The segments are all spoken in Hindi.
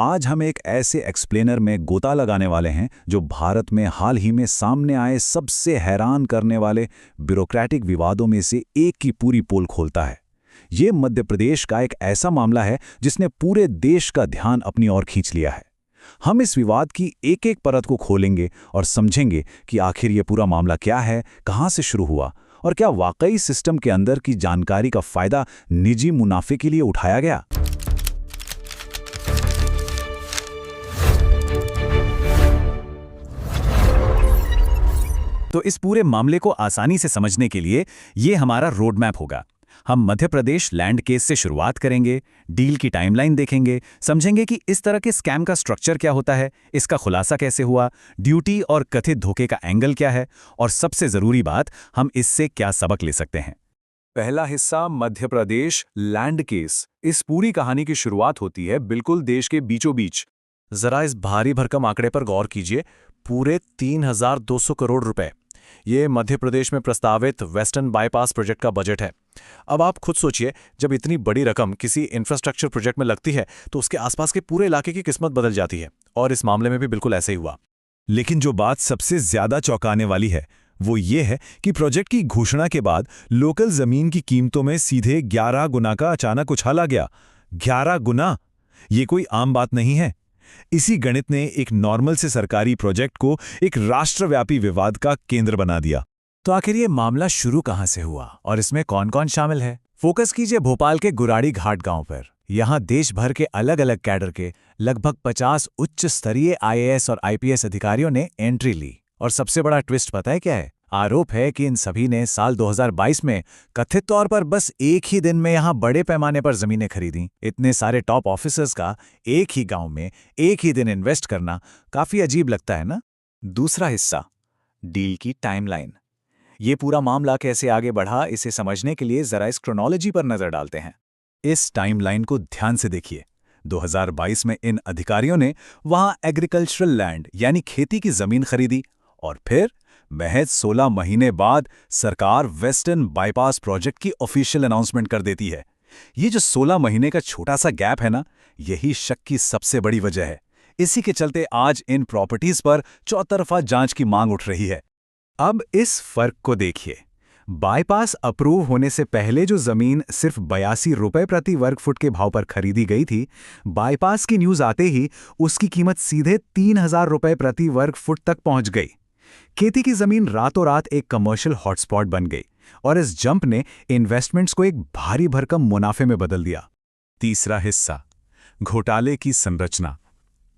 आज हम एक ऐसे एक्सप्लेनर में गोता लगाने वाले हैं जो भारत में हाल ही में सामने आए सबसे हैरान करने वाले ब्यूरोक्रेटिक विवादों में से एक की पूरी पोल खोलता है। ये मध्य प्रदेश का एक ऐसा मामला है जिसने पूरे देश का ध्यान अपनी ओर खींच लिया है। हम इस विवाद की एक एक परत को खोलेंगे और समझेंगे कि आखिर ये पूरा मामला क्या है, कहां से शुरू हुआ और क्या वाकई सिस्टम के अंदर की जानकारी का फायदा निजी मुनाफे के लिए उठाया गया। तो इस पूरे मामले को आसानी से समझने के लिए ये हमारा रोड मैप होगा। हम मध्य प्रदेश लैंड केस से शुरुआत करेंगे, डील की टाइमलाइन देखेंगे, समझेंगे कि इस तरह के स्कैम का स्ट्रक्चर क्या होता है, इसका खुलासा कैसे हुआ, ड्यूटी और कथित धोखे का एंगल क्या है, और सबसे जरूरी बात, हम इससे क्या सबक ले सकते हैं। पहला हिस्सा मध्य प्रदेश लैंड केस। इस पूरी कहानी की शुरुआत होती है बिल्कुल देश के बीचों बीच। जरा इस भारी भरकम आंकड़े पर गौर कीजिए, पूरे 3,200 करोड़ रुपए। ये मध्य प्रदेश में प्रस्तावित वेस्टर्न बाईपास प्रोजेक्ट का बजट है। अब आप खुद सोचिए, जब इतनी बड़ी रकम किसी इंफ्रास्ट्रक्चर प्रोजेक्ट में लगती है तो उसके आसपास के पूरे इलाके की किस्मत बदल जाती है, और इस मामले में भी बिल्कुल ऐसे ही हुआ। लेकिन जो बात सबसे ज्यादा चौंकाने वाली है वो ये है कि प्रोजेक्ट की घोषणा के बाद लोकल जमीन की कीमतों में सीधे 11 गुना का अचानक उछाल आ गया। 11 गुना! ये कोई आम बात नहीं है। इसी गणित ने एक नॉर्मल से सरकारी प्रोजेक्ट को एक राष्ट्रव्यापी विवाद का केंद्र बना दिया। तो आखिर ये मामला शुरू कहां से हुआ और इसमें कौन कौन शामिल है? फोकस कीजिए भोपाल के गुराड़ी घाट गांव पर। यहां देश भर के अलग अलग कैडर के लगभग 50 उच्च स्तरीय IAS और IPS अधिकारियों ने एंट्री ली। और सबसे बड़ा ट्विस्ट पता है क्या है? आरोप है कि इन सभी ने साल 2022 में कथित तौर पर बस एक ही दिन में यहां बड़े पैमाने पर जमीनें खरीदी। इतने सारे टॉप ऑफिसर्स का एक ही गांव में एक ही दिन इन्वेस्ट करना काफी अजीब लगता है ना? दूसरा हिस्सा, डील की टाइमलाइन। ये पूरा मामला कैसे आगे बढ़ा, इसे समझने के लिए जरा इस क्रोनोलॉजी पर नजर डालते हैं। इस टाइमलाइन को ध्यान से देखिए। 2022 में इन अधिकारियों ने वहां एग्रीकल्चरल लैंड यानी खेती की जमीन खरीदी, और फिर महज 16 महीने बाद सरकार वेस्टर्न बाईपास प्रोजेक्ट की ऑफिशियल अनाउंसमेंट कर देती है। ये जो 16 महीने का छोटा सा गैप है ना, यही शक की सबसे बड़ी वजह है। इसी के चलते आज इन प्रॉपर्टीज पर चौतरफा जांच की मांग उठ रही है। अब इस फर्क को देखिए। बाईपास अप्रूव होने से पहले जो जमीन सिर्फ 82 रुपए प्रति वर्ग फुट के भाव पर खरीदी गई थी, बाईपास की न्यूज आते ही उसकी कीमत सीधे 3,000 रुपए प्रति वर्ग फुट तक पहुंच गई। खेती की जमीन रातों रात एक कमर्शियल हॉटस्पॉट बन गई, और इस जंप ने इन्वेस्टमेंट्स को एक भारी भरकम मुनाफे में बदल दिया। तीसरा हिस्सा, घोटाले की संरचना।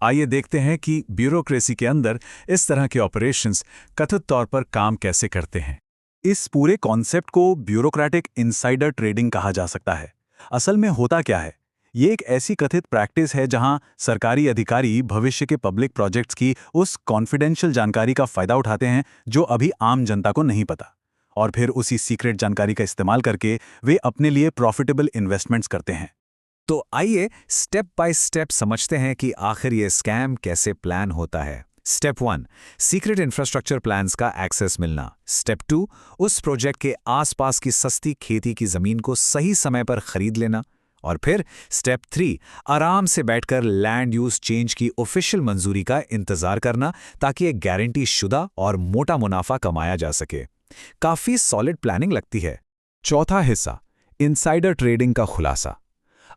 आइए देखते हैं कि ब्यूरोक्रेसी के अंदर इस तरह के ऑपरेशंस कथित तौर पर काम कैसे करते हैं। इस पूरे कॉन्सेप्ट को ब्यूरोक्रेटिक इनसाइडर ट्रेडिंग कहा जा सकता है। असल में होता क्या है? ये एक ऐसी कथित प्रैक्टिस है जहां सरकारी अधिकारी भविष्य के पब्लिक प्रोजेक्ट्स की उस कॉन्फिडेंशियल जानकारी का फायदा उठाते हैं जो अभी आम जनता को नहीं पता, और फिर उसी सीक्रेट जानकारी का इस्तेमाल करके वे अपने लिए प्रॉफिटेबल इन्वेस्टमेंट्स करते हैं। तो आइए स्टेप बाय स्टेप समझते हैं कि आखिर ये स्कैम कैसे प्लान होता है। स्टेप 1, सीक्रेट इंफ्रास्ट्रक्चर प्लान्स का एक्सेस मिलना। स्टेप 2, उस प्रोजेक्ट के आसपास की सस्ती खेती की जमीन को सही समय पर खरीद लेना। और फिर स्टेप 3, आराम से बैठकर लैंड यूज चेंज की ऑफिशियल मंजूरी का इंतजार करना, ताकि एक गारंटी शुदा और मोटा मुनाफा कमाया जा सके। काफी सॉलिड प्लानिंग लगती है। चौथा हिस्सा, इनसाइडर ट्रेडिंग का खुलासा।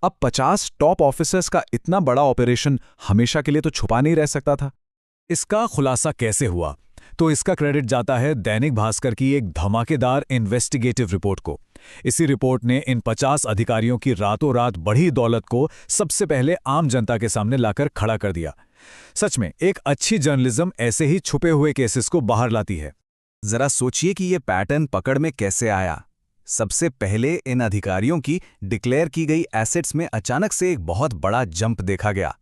अब 50 टॉप ऑफिसर्स का इतना बड़ा ऑपरेशन हमेशा के लिए तो छुपा नहीं रह सकता था। इसका खुलासा कैसे हुआ? तो इसका क्रेडिट जाता है दैनिक भास्कर की एक धमाकेदार इन्वेस्टिगेटिव रिपोर्ट को। इसी रिपोर्ट ने इन 50 अधिकारियों की रातों रात बढ़ी दौलत को सबसे पहले आम जनता के सामने लाकर खड़ा कर दिया। सच में एक अच्छी जर्नलिज्म ऐसे ही छुपे हुए केसेस को बाहर लाती है। जरा सोचिए कि ये पैटर्न पकड़ में कैसे आया। सबसे पहले इन अधिकारियों की डिक्लेयर की गई एसेट्स में अचानक से एक बहुत बड़ा जंप देखा गया।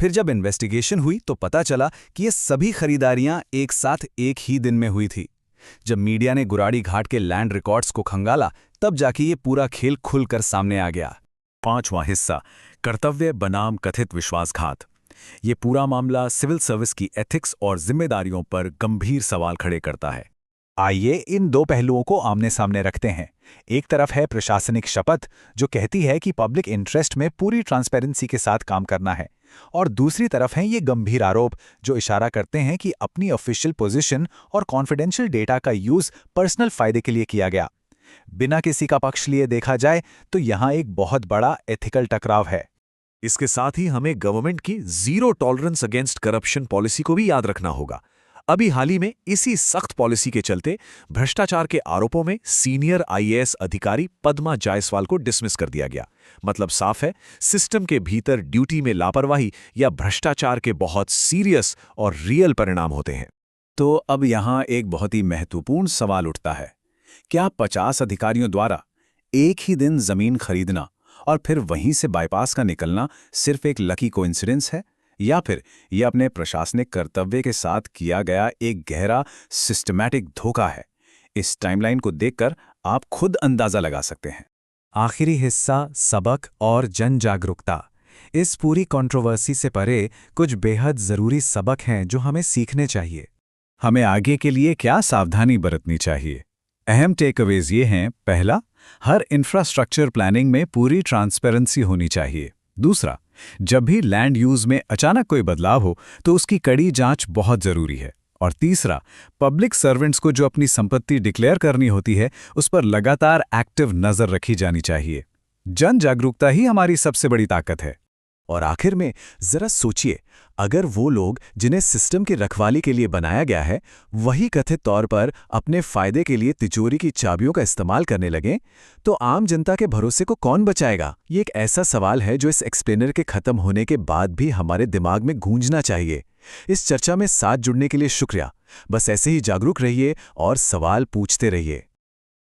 फिर जब इन्वेस्टिगेशन हुई तो पता चला कि ये सभी खरीदारियां एक साथ एक ही दिन में हुई थी। जब मीडिया ने गुराड़ी घाट के लैंड रिकॉर्ड्स को खंगाला, तब जाके ये पूरा खेल खुलकर सामने आ गया। पांचवां हिस्सा, कर्तव्य बनाम कथित विश्वासघात। ये पूरा मामला सिविल सर्विस की एथिक्स और जिम्मेदारियों पर गंभीर सवाल खड़े करता है। आइए इन दो पहलुओं को आमने सामने रखते हैं। एक तरफ है प्रशासनिक शपथ जो कहती है कि पब्लिक इंटरेस्ट में पूरी ट्रांसपेरेंसी के साथ काम करना है, और दूसरी तरफ हैं ये गंभीर आरोप जो इशारा करते हैं कि अपनी ऑफिशियल पोजीशन और कॉन्फिडेंशियल डेटा का यूज पर्सनल फायदे के लिए किया गया। बिना किसी का पक्ष लिए देखा जाए तो यहाँ एक बहुत बड़ा एथिकल टकराव है। इसके साथ ही हमें गवर्नमेंट की zero tolerance against corruption policy को भी याद रखना होगा। अभी हाल ही में इसी सख्त पॉलिसी के चलते भ्रष्टाचार के आरोपों में सीनियर आईएएस अधिकारी पद्मा जायसवाल को डिसमिस कर दिया गया। मतलब साफ है, सिस्टम के भीतर ड्यूटी में लापरवाही या भ्रष्टाचार के बहुत सीरियस और रियल परिणाम होते हैं। तो अब यहाँ एक बहुत ही महत्वपूर्ण सवाल उठता है, क्या 50 अधिकारियों द्वारा एक ही दिन जमीन खरीदना और फिर वहीं से बाईपास का निकलना सिर्फ एक लकी कोइंसिडेंस है, या फिर यह अपने प्रशासनिक कर्तव्य के साथ किया गया एक गहरा सिस्टमैटिक धोखा है? इस टाइमलाइन को देखकर आप खुद अंदाजा लगा सकते हैं। आखिरी हिस्सा, सबक और जन जागरूकता। इस पूरी कंट्रोवर्सी से परे कुछ बेहद जरूरी सबक हैं जो हमें सीखने चाहिए। हमें आगे के लिए क्या सावधानी बरतनी चाहिए? अहम टेकअवेज ये हैं। पहला, हर इंफ्रास्ट्रक्चर प्लानिंग में पूरी ट्रांसपेरेंसी होनी चाहिए। दूसरा, जब भी लैंड यूज में अचानक कोई बदलाव हो तो उसकी कड़ी जांच बहुत जरूरी है। और तीसरा, पब्लिक सर्वेंट्स को जो अपनी संपत्ति डिक्लेयर करनी होती है उस पर लगातार एक्टिव नजर रखी जानी चाहिए। जन जागरूकता ही हमारी सबसे बड़ी ताकत है। और आखिर में जरा सोचिए, अगर वो लोग जिन्हें सिस्टम की रखवाली के लिए बनाया गया है वही कथित तौर पर अपने फायदे के लिए तिजोरी की चाबियों का इस्तेमाल करने लगें, तो आम जनता के भरोसे को कौन बचाएगा? ये एक ऐसा सवाल है जो इस एक्सप्लेनर के खत्म होने के बाद भी हमारे दिमाग में गूंजना चाहिए। इस चर्चा में साथ जुड़ने के लिए शुक्रिया। बस ऐसे ही जागरूक रहिए और सवाल पूछते रहिए।